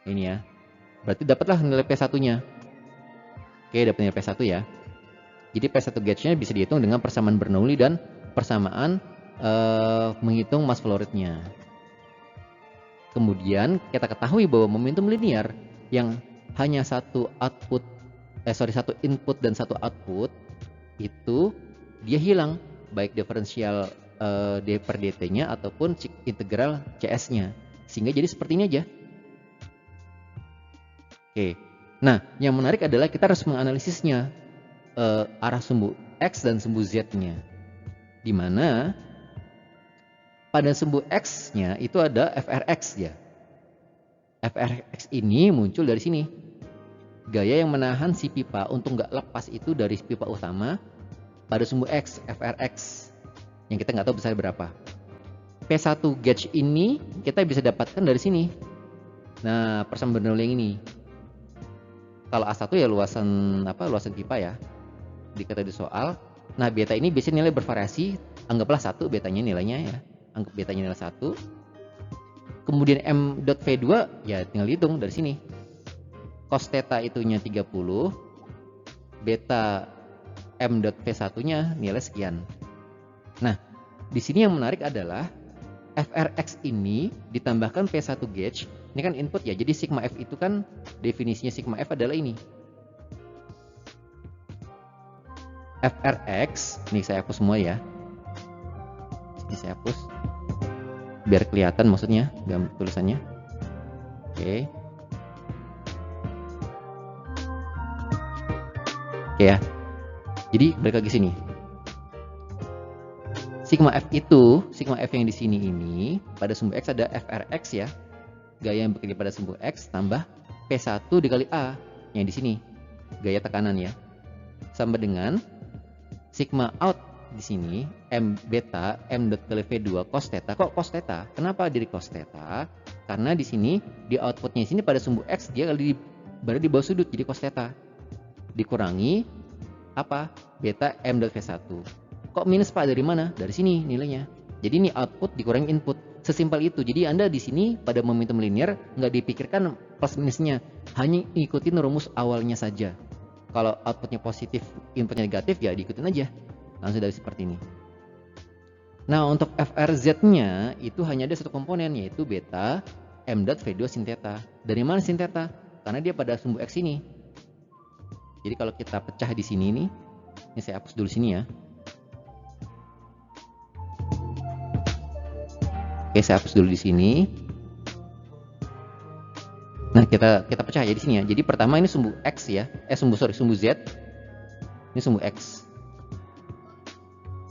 Speaker 1: Ini ya. Berarti dapatlah nilai P1-nya. Oke, dapat nilai P1 ya. Jadi P1 gauge-nya bisa dihitung dengan persamaan Bernoulli dan persamaan menghitung mass flow rate-nya. Kemudian kita ketahui bahwa momentum linear yang hanya satu input dan satu output itu dia hilang, baik diferensial d per dt-nya ataupun integral cs-nya, sehingga jadi seperti ini aja. Oke, nah yang menarik adalah kita harus menganalisisnya, arah sumbu x dan sumbu z-nya, di mana pada sumbu x-nya itu ada frx ya. Frx ini muncul dari sini, gaya yang menahan si pipa untuk nggak lepas itu dari pipa utama pada sumbu x, frx, yang kita nggak tahu besar berapa. P1 gauge ini kita bisa dapatkan dari sini. Nah, persamaan Bernoulli yang ini. Kalau A1 ya luasan pipa ya. Dikata di soal. Nah, beta ini biasanya nilai bervariasi, anggaplah 1 betanya nilainya ya. Anggap betanya nilai 1. Kemudian M dot V2 ya tinggal hitung dari sini. Cos theta itunya 30. Beta M dot V1-nya nilai sekian. Nah, di sini yang menarik adalah FRX ini ditambahkan P1 gauge. Ini kan input ya. Jadi sigma F itu kan definisinya sigma F adalah ini. FRX, ini saya hapus semua ya. Ini saya hapus biar kelihatan maksudnya gambar tulisannya. Oke. Oke ya. Jadi balik lagi sini. Sigma F itu, sigma F yang di sini ini pada sumbu X ada FRX ya. Gaya yang bekerja pada sumbu X tambah P1 dikali A yang di sini. Gaya tekanan ya. Sama dengan sigma out di sini M beta M dot kali V2 cos theta. Kok cos theta? Kenapa jadi cos theta? Karena di sini di outputnya di sini pada sumbu X dia berada di bawah sudut, jadi cos theta. Dikurangi apa? Beta M dot V1. Kok minus Pak, dari mana? Dari sini nilainya. Jadi ini output dikurangi input. Sesimpel itu. Jadi Anda di sini pada momentum linear nggak dipikirkan plus minusnya, hanya ikutin rumus awalnya saja. Kalau outputnya positif, inputnya negatif, ya diikutin aja. Langsung dari seperti ini. Nah, untuk FRZ-nya itu hanya ada satu komponen, yaitu beta m dot V2 sin theta. Dari mana sin theta? Karena dia pada sumbu X ini. Jadi kalau kita pecah di sini nih, ini saya hapus dulu sini ya. Oke, saya hapus dulu di sini. Nah, kita pecah ya di sini ya. Jadi pertama ini sumbu X ya. Sumbu Z. Ini sumbu X.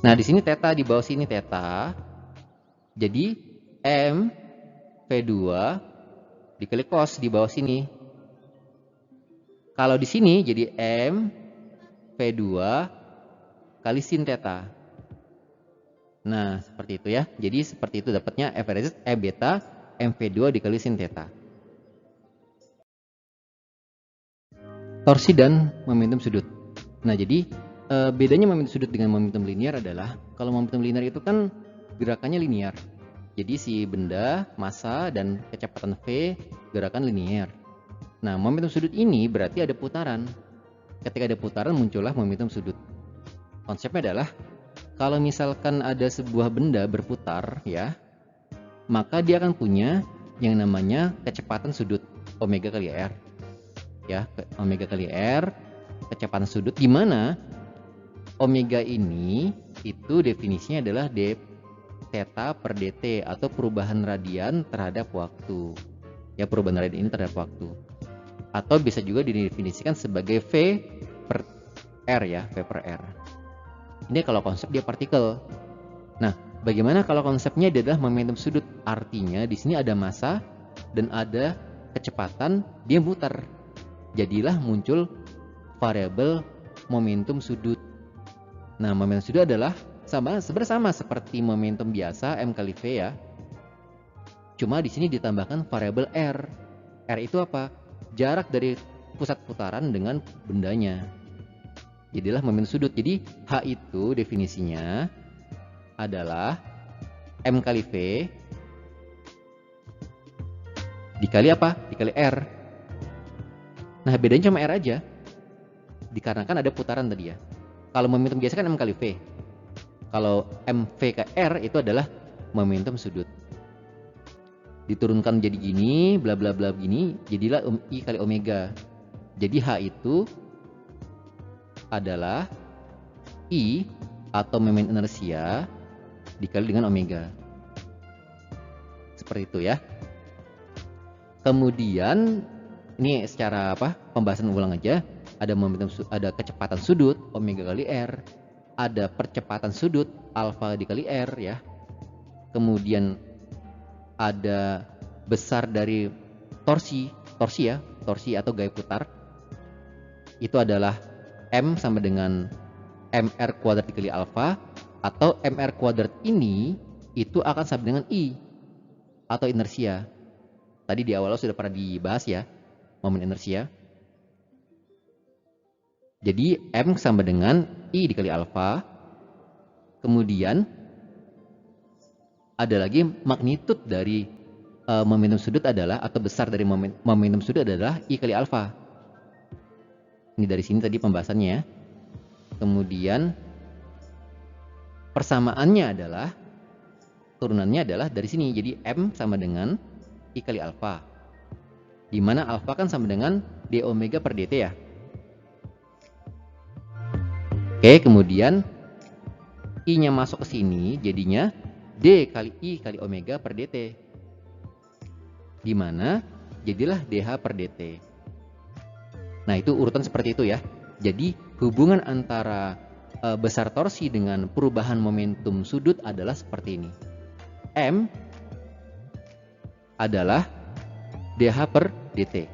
Speaker 1: Nah, di sini theta, di bawah sini theta. Jadi M V2 dikali cos di bawah sini. Kalau di sini jadi M V2 kali sin theta. Nah, seperti itu ya. Jadi seperti itu dapatnya FRZ beta M V2 dikali sin theta. Torsi dan momentum sudut. Nah, jadi bedanya momentum sudut dengan momentum linear adalah kalau momentum linear itu kan gerakannya linear. Jadi si benda, massa, dan kecepatan V gerakan linear. Nah, momentum sudut ini berarti ada putaran. Ketika ada putaran muncullah momentum sudut. Konsepnya adalah kalau misalkan ada sebuah benda berputar ya, maka dia akan punya yang namanya kecepatan sudut omega kali R. Ya, omega kali R, kecepatan sudut, di mana omega ini itu definisinya adalah d theta per dt atau perubahan radian terhadap waktu. Ya, perubahan radian ini terhadap waktu. Atau bisa juga didefinisikan sebagai V per R ya, V per R. Ini kalau konsep dia partikel. Nah, bagaimana kalau konsepnya adalah momentum sudut? Artinya di sini ada massa dan ada kecepatan, dia muter. Jadilah muncul variabel momentum sudut. Nah, momentum sudut adalah sama seperti momentum biasa M kali V ya. Cuma di sini ditambahkan variabel R. R itu apa? Jarak dari pusat putaran dengan bendanya. Jadilah momentum sudut. Jadi H itu definisinya adalah M kali V dikali apa? Dikali R. Nah, bedanya cuma R aja. Dikarenakan ada putaran tadi ya. Kalau momentum biasa kan M kali V. Kalau MV ke R itu adalah momentum sudut. Diturunkan jadi gini, bla bla bla begini, jadilah I kali omega. Jadi H itu adalah I atau momen inersia dikali dengan omega. Seperti itu ya. Kemudian ini secara pembahasan ulang aja. Ada momentum, ada kecepatan sudut omega kali R, ada percepatan sudut alfa dikali R ya. Kemudian ada besar dari torsi atau gaya putar. Itu adalah M sama dengan mr kuadrat dikali alfa, atau mr kuadrat ini itu akan sama dengan I atau inersia. Tadi di awal sudah pernah dibahas ya, momen inersia. Jadi M sama dengan I dikali alfa. Kemudian ada lagi magnitud dari momentum sudut adalah, atau besar dari momentum sudut adalah I kali alfa. Ini dari sini tadi pembahasannya. Kemudian persamaannya adalah, turunannya adalah dari sini. Jadi M sama dengan I kali alfa. Dimana alfa kan sama dengan d omega per dt ya. Oke, kemudian I-nya masuk ke sini, jadinya D kali I kali omega per dt. Dimana jadilah dH per dt. Nah, itu urutan seperti itu ya. Jadi hubungan antara besar torsi dengan perubahan momentum sudut adalah seperti ini. M adalah dH per dt.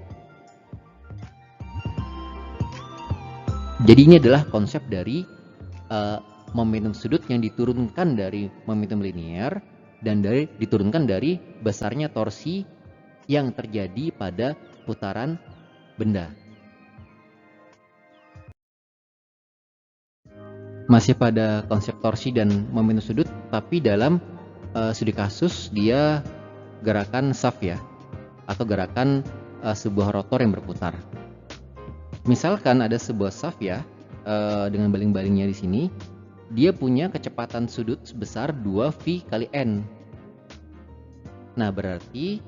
Speaker 1: Jadi ini adalah konsep dari momentum sudut yang diturunkan dari momentum linear dan diturunkan dari besarnya torsi yang terjadi pada putaran benda. Masih pada konsep torsi dan momentum sudut, tapi dalam studi kasus dia gerakan shaft ya, atau gerakan sebuah rotor yang berputar. Misalkan ada sebuah shaft ya, dengan baling-balingnya di sini, dia punya kecepatan sudut sebesar 2V kali N. Nah, berarti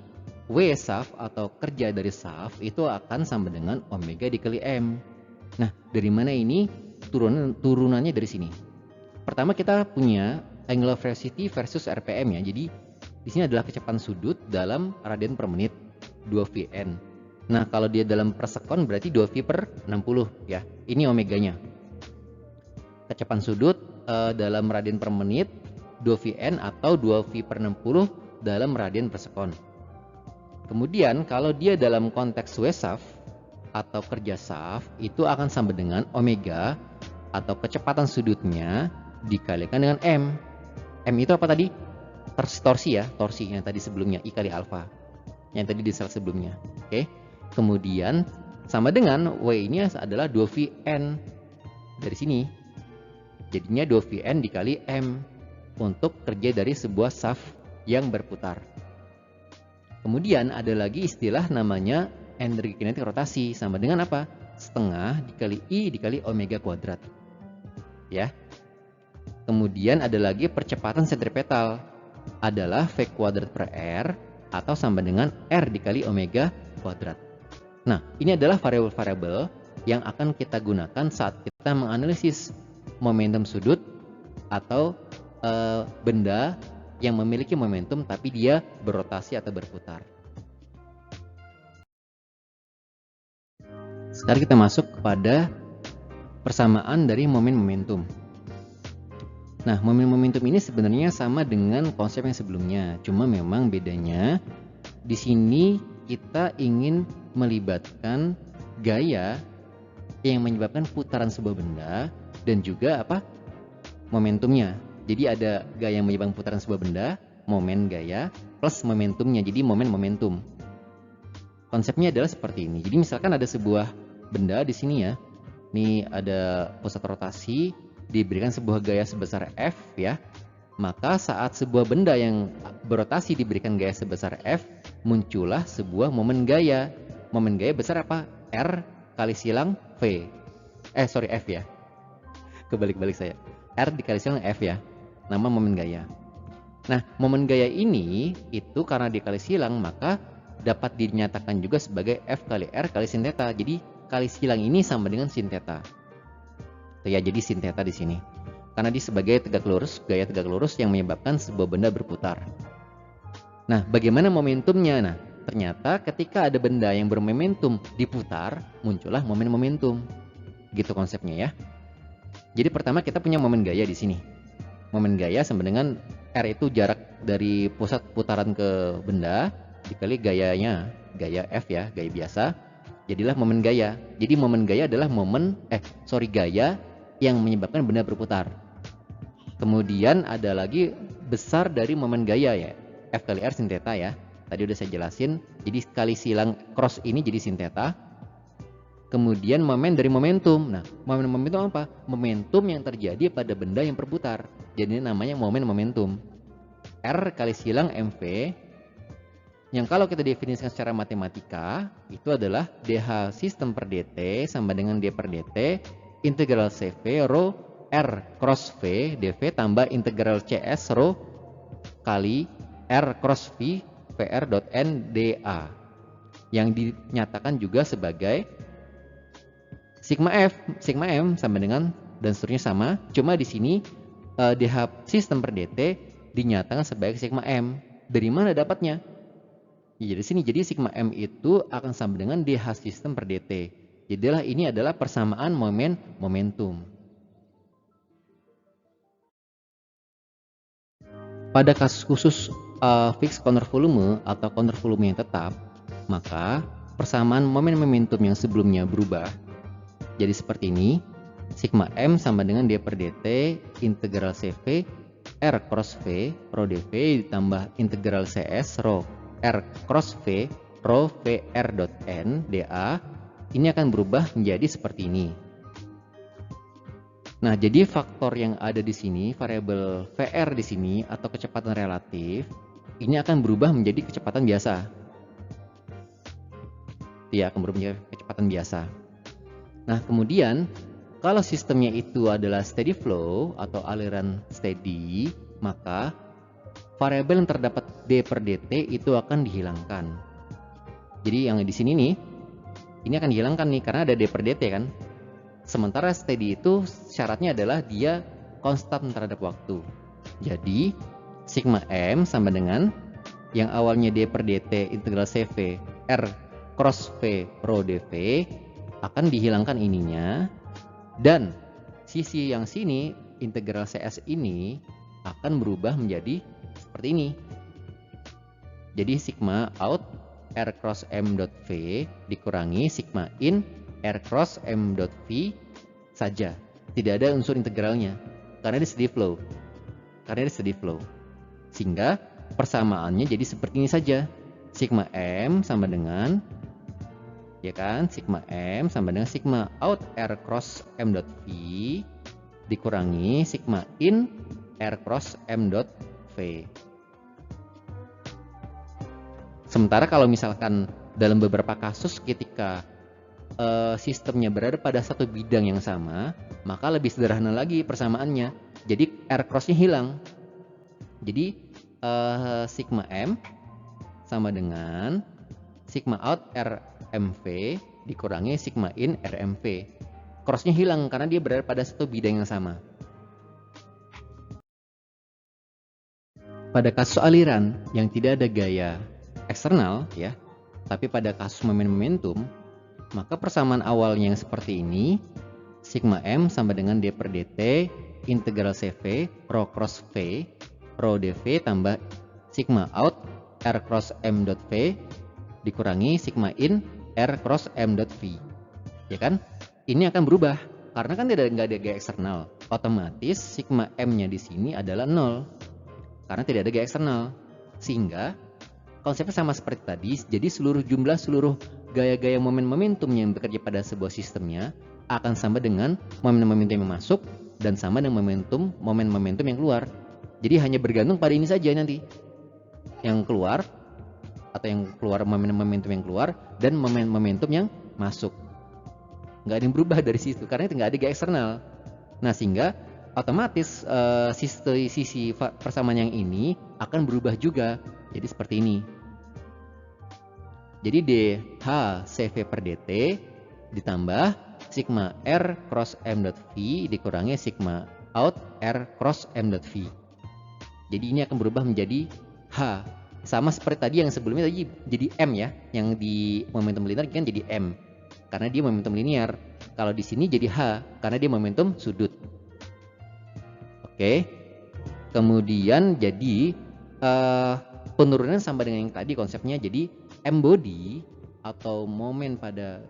Speaker 1: W shaft atau kerja dari shaft itu akan sama dengan omega dikali M. Nah, dari mana ini? Turunannya dari sini. Pertama kita punya angular velocity versus RPM ya. Jadi di sini adalah kecepatan sudut dalam radian per menit 2Vn. Nah, kalau dia dalam per sekon berarti 2V per 60 ya. Ini omeganya. Kecepatan sudut dalam radian per menit 2Vn atau 2V per 60 dalam radian per sekon. Kemudian kalau dia dalam konteks W shaft atau kerja shaft itu akan sama dengan omega atau kecepatan sudutnya dikalikan dengan M. M itu apa tadi? Torsi ya, torsi yang tadi sebelumnya, I kali alfa. Yang tadi di slide sebelumnya. Oke. Kemudian sama dengan W ini adalah 2Vn. Dari sini. Jadinya 2Vn dikali M untuk kerja dari sebuah shaft yang berputar. Kemudian ada lagi istilah namanya energi kinetik rotasi, sama dengan apa? Setengah dikali I dikali omega kuadrat. Ya. Kemudian ada lagi percepatan sentripetal, adalah V kuadrat per R atau sama dengan R dikali omega kuadrat. Nah, ini adalah variabel-variabel yang akan kita gunakan saat kita menganalisis momentum sudut atau benda yang memiliki momentum tapi dia berotasi atau berputar. Sekarang kita masuk kepada persamaan dari momen momentum. Nah, momen momentum ini sebenarnya sama dengan konsep yang sebelumnya, cuma memang bedanya di sini kita ingin melibatkan gaya yang menyebabkan putaran sebuah benda dan juga apa? Momentumnya. Jadi ada gaya yang menyebabkan putaran sebuah benda, momen gaya, plus momentumnya, jadi momen momentum. Konsepnya adalah seperti ini. Jadi misalkan ada sebuah benda di sini ya, ini ada pusat rotasi, diberikan sebuah gaya sebesar F ya, maka saat sebuah benda yang berotasi diberikan gaya sebesar F, muncullah sebuah momen gaya. Momen gaya besar apa? R kali silang V. F ya. Kebalik-balik saya. R dikali silang F ya. Nama momen gaya. Nah, momen gaya ini itu karena dikali silang maka dapat dinyatakan juga sebagai F kali R kali sin theta. Jadi kali silang ini sama dengan sin theta. Ya, jadi sin theta di sini. Karena dia sebagai tegak lurus, gaya tegak lurus yang menyebabkan sebuah benda berputar. Nah, bagaimana momentumnya? Nah, ternyata ketika ada benda yang bermomentum diputar, muncullah momen momentum. Gitu konsepnya ya. Jadi pertama kita punya momen gaya di sini. Momen gaya sama dengan R itu jarak dari pusat putaran ke benda dikali gayanya, gaya F ya, gaya biasa. Jadilah momen gaya. Jadi momen gaya adalah gaya yang menyebabkan benda berputar. Kemudian ada lagi besar dari momen gaya ya, F kali R sin theta ya. Tadi udah saya jelasin. Jadi kali silang cross ini jadi sin theta. Kemudian momen dari momentum. Nah, momen momentum apa? Momentum yang terjadi pada benda yang berputar. Jadi namanya momen momentum. R kali silang MV yang kalau kita definisikan secara matematika itu adalah DH sistem per dt sama dengan D per dt integral CV rho R cross V dV tambah integral CS rho kali R cross V VR dot N dA yang dinyatakan juga sebagai sigma F, sigma M sama dengan dan seterusnya sama. Cuma di sini DH sistem per dt dinyatakan sebagai sigma M. Dari mana dapatnya? Ya, dari sini. Jadi sigma M itu akan sama dengan DH sistem per dt. Jadilah ini adalah persamaan momen momentum. Pada kasus khusus fixed counter volume atau counter volume yang tetap, maka persamaan momen momentum yang sebelumnya berubah jadi seperti ini. Sigma M sama dengan D per dt integral CV R cross V rho dV ditambah integral CS rho R cross V rho VR dot N dA. Ini akan berubah menjadi seperti ini. Nah, jadi faktor yang ada di sini, variabel VR di sini atau kecepatan relatif, ini akan berubah menjadi kecepatan biasa. Ya, akan berubah menjadi kecepatan biasa. Nah, kemudian kalau sistemnya itu adalah steady flow atau aliran steady, maka variabel yang terdapat d per dt itu akan dihilangkan. Jadi yang di sini nih, ini akan dihilangkan nih karena ada d per dt kan. Sementara steady itu syaratnya adalah dia konstan terhadap waktu. Jadi sigma m sama dengan yang awalnya d per dt integral cv r cross v rho dv akan dihilangkan ininya, dan sisi yang sini integral cs ini akan berubah menjadi seperti ini. Jadi sigma out r cross m dot v dikurangi sigma in r cross m dot v saja. Tidak ada unsur integralnya karena dia steady flow. Sehingga persamaannya jadi seperti ini saja. Sigma m sama dengan, ya kan, sigma m sama dengan sigma out r cross m dot v dikurangi sigma in r cross m dot v. Sementara kalau misalkan dalam beberapa kasus ketika sistemnya berada pada satu bidang yang sama, maka lebih sederhana lagi persamaannya. Jadi r cross-nya hilang. Jadi sigma m sama dengan sigma out rmv dikurangi sigma in rmv. Cross-nya hilang karena dia berada pada satu bidang yang sama. Pada kasus aliran yang tidak ada gaya eksternal ya, tapi pada kasus momentum, maka persamaan awalnya yang seperti ini, sigma m sama dengan d per dt integral cv rho cross v rho dv tambah sigma out r cross m dot v dikurangi sigma in r cross m dot v, ya kan? Ini akan berubah karena kan nggak ada gaya eksternal, otomatis sigma m-nya di sini adalah 0 karena tidak ada gaya eksternal, sehingga konsepnya sama seperti tadi. Jadi seluruh gaya-gaya momentum yang bekerja pada sebuah sistemnya akan sama dengan momentum yang masuk dan sama dengan momentum yang keluar. Jadi hanya bergantung pada ini saja nanti, yang keluar atau yang keluar, momentum yang keluar dan momentum yang masuk. Nggak ada yang berubah dari situ karena itu nggak ada gaya eksternal. Nah, sehingga otomatis sisi persamaan yang ini akan berubah juga. Jadi seperti ini. Jadi dh cv per dt ditambah sigma r cross m dot v dikurangi sigma out r cross m dot v. Jadi ini akan berubah menjadi h. Sama seperti tadi yang sebelumnya tadi jadi m ya. Yang di momentum linear kan jadi m karena dia momentum linear. Kalau di sini jadi h karena dia momentum sudut. Oke. Kemudian jadi penurunan sama dengan yang tadi konsepnya. Jadi m body atau momen pada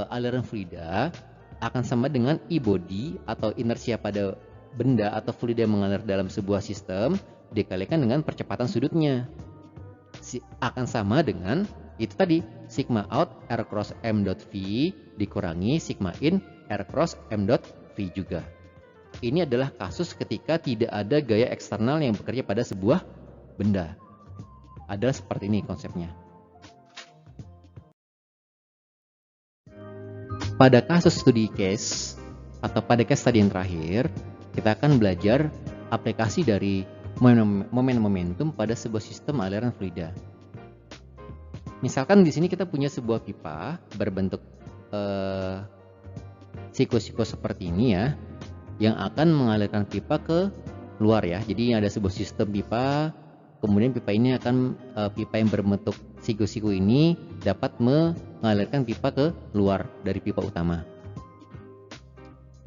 Speaker 1: aliran fluida akan sama dengan i body atau inersia pada benda atau fluida yang mengalir dalam sebuah sistem dikalikan dengan percepatan sudutnya. Akan sama dengan itu tadi, sigma out r cross m dot v dikurangi sigma in r cross m dot v juga. Ini adalah kasus ketika tidak ada gaya eksternal yang bekerja pada sebuah benda. Adalah seperti ini konsepnya. Pada kasus studi case atau pada case tadi yang terakhir, kita akan belajar aplikasi dari momentum pada sebuah sistem aliran fluida. Misalkan di sini kita punya sebuah pipa berbentuk siku-siku seperti ini ya, yang akan mengalirkan pipa ke luar ya. Jadi ada sebuah sistem pipa, kemudian pipa ini akan pipa yang berbentuk siku-siku ini dapat mengalirkan pipa ke luar dari pipa utama.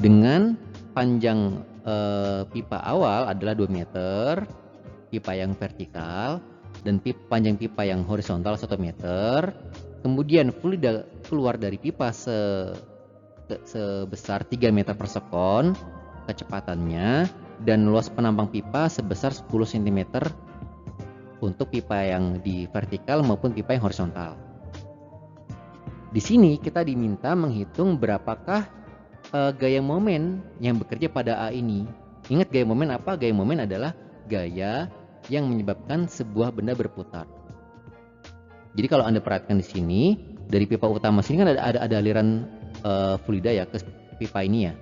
Speaker 1: Dengan panjang pipa awal adalah 2 meter, pipa yang vertikal, dan panjang pipa yang horizontal 1 meter. Kemudian fluida keluar dari pipa sebesar 3 meter per sekon kecepatannya, dan luas penampang pipa sebesar 10 cm untuk pipa yang di vertikal maupun pipa yang horizontal. Di sini kita diminta menghitung berapakah gaya momen yang bekerja pada A ini. Ingat gaya momen apa? Gaya momen adalah gaya yang menyebabkan sebuah benda berputar. Jadi kalau Anda perhatikan di sini, dari pipa utama sini kan ada aliran fluida ya, ke pipa ini ya.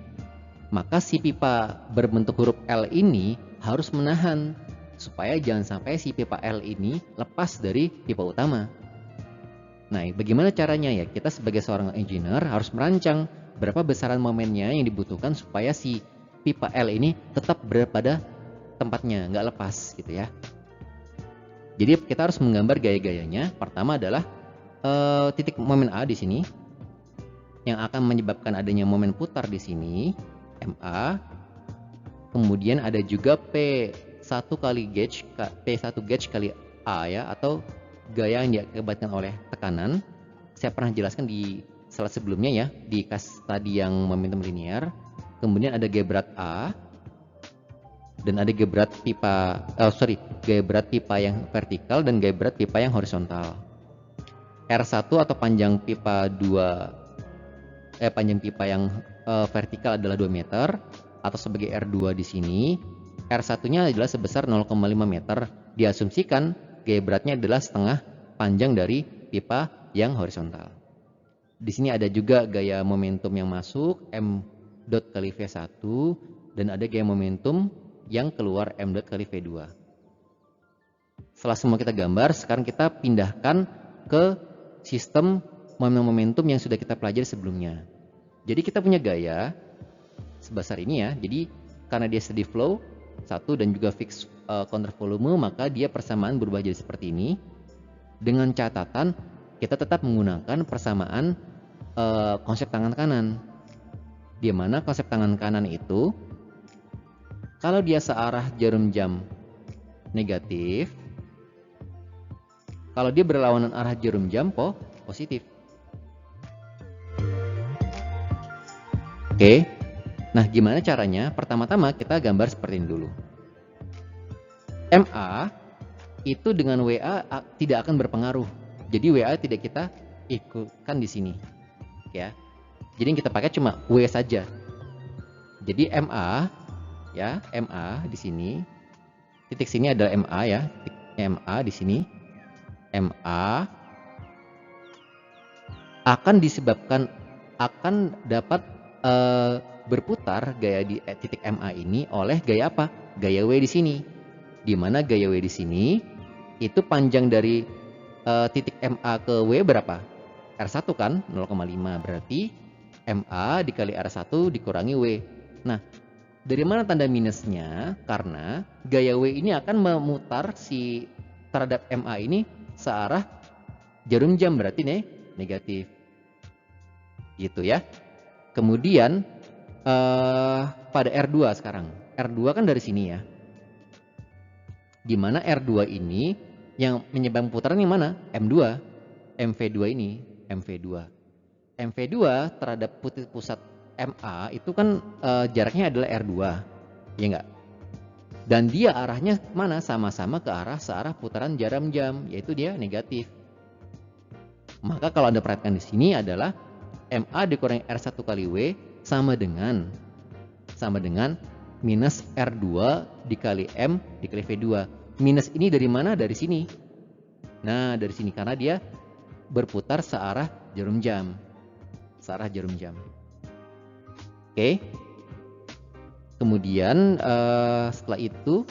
Speaker 1: Maka si pipa berbentuk huruf L ini harus menahan supaya jangan sampai si pipa L ini lepas dari pipa utama. Nah, bagaimana caranya ya? Kita sebagai seorang engineer harus merancang berapa besaran momennya yang dibutuhkan supaya si pipa L ini tetap berada pada tempatnya, nggak lepas gitu ya. Jadi kita harus menggambar gaya-gayanya. Pertama adalah titik momen A di sini yang akan menyebabkan adanya momen putar di sini, MA. Kemudian ada juga P1 kali gauge, P1 gauge kali A ya, atau gaya yang diakibatkan oleh tekanan. Saya pernah jelaskan di slide sebelumnya ya, di case tadi yang momentum linear. Kemudian ada gaya berat A dan ada gaya berat pipa yang vertikal dan gaya berat pipa yang horizontal. R1 atau panjang pipa yang vertikal adalah 2 meter atau sebagai R2 di sini. R1-nya adalah sebesar 0,5 meter. Diasumsikan gaya beratnya adalah setengah panjang dari pipa yang horizontal. Di sini ada juga gaya momentum yang masuk M dot kali V1 dan ada gaya momentum yang keluar M dot kali V2. Setelah semua kita gambar, sekarang kita pindahkan ke sistem momentum yang sudah kita pelajari sebelumnya. Jadi kita punya gaya sebesar ini ya. Jadi karena dia steady flow 1 dan juga fixed counter volume, maka dia persamaan berubah jadi seperti ini. Dengan catatan kita tetap menggunakan persamaan konsep tangan kanan. Di mana konsep tangan kanan itu kalau dia searah jarum jam negatif, kalau dia berlawanan arah jarum jam positif. Oke. Nah, gimana caranya? Pertama-tama kita gambar seperti ini dulu. MA itu dengan WA tidak akan berpengaruh. Jadi WA tidak kita ikutkan di sini. Ya. Jadi yang kita pakai cuma W saja. Jadi MA ya, MA di sini. Titik sini adalah MA ya, titik MA di sini. MA akan dapat berputar gaya di titik MA ini oleh gaya apa? Gaya W di sini. Di mana gaya W di sini itu panjang dari titik MA ke W berapa? R1 kan 0,5, berarti MA dikali R1 dikurangi W. Nah, dari mana tanda minusnya? Karena gaya W ini akan memutar si terhadap MA ini searah jarum jam, berarti negatif. Gitu ya. Kemudian pada R2 sekarang. R2 kan dari sini ya. Di mana R2 ini yang menyebabkan putaran yang mana? M2. MV2 ini, MV2. MV2 terhadap pusat MA itu kan jaraknya adalah R2. Ya enggak? Dan dia arahnya mana? Sama-sama ke searah putaran jarum jam, yaitu dia negatif. Maka kalau Anda perhatikan di sini adalah MA dikurangi R1 kali W sama dengan minus R2 dikali M dikali V2. Minus ini dari mana? Dari sini. Nah, dari sini karena dia berputar searah jarum jam. Oke. Kemudian setelah itu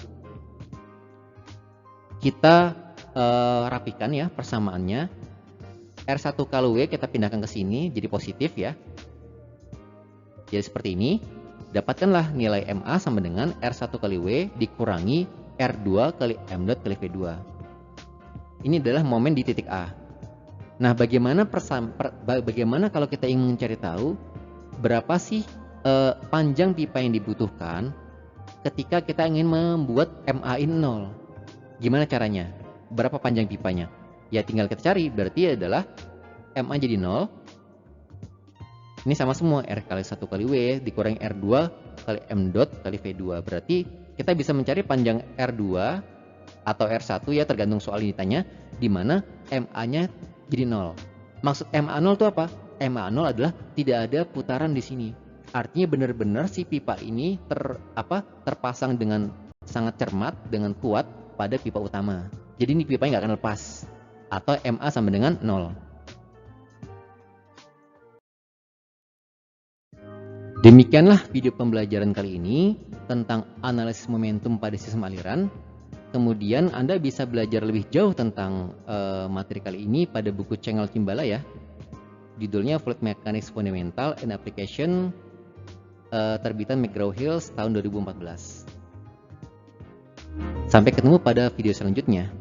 Speaker 1: kita rapikan ya persamaannya. R1 kali W kita pindahkan ke sini jadi positif ya. Jadi seperti ini. Dapatkanlah nilai MA sama dengan R1 kali W dikurangi R2 kali M dot kali V2. Ini adalah momen di titik A. Nah, bagaimana kalau kita ingin mencari tahu berapa sih panjang pipa yang dibutuhkan ketika kita ingin membuat MA ini 0? Gimana caranya? Berapa panjang pipanya? Ya tinggal kita cari, berarti adalah MA jadi 0. Ini sama semua, R kali 1 kali W dikurangi R2 kali M dot kali V2. Berarti kita bisa mencari panjang R2 atau R1 ya, tergantung soal ini ditanya, di mana MA-nya jadi 0. Maksud MA0 itu apa? MA0 adalah tidak ada putaran di sini. Artinya benar-benar si pipa ini terpasang dengan sangat cermat, dengan kuat pada pipa utama. Jadi ini pipanya nggak akan lepas. Atau MA sama dengan 0. Demikianlah video pembelajaran kali ini tentang analisis momentum pada sistem aliran. Kemudian Anda bisa belajar lebih jauh tentang materi kali ini pada buku Cengel Cimbala ya. Judulnya Fluid Mechanics Fundamental and Application, terbitan McGraw-Hill tahun 2014. Sampai ketemu pada video selanjutnya.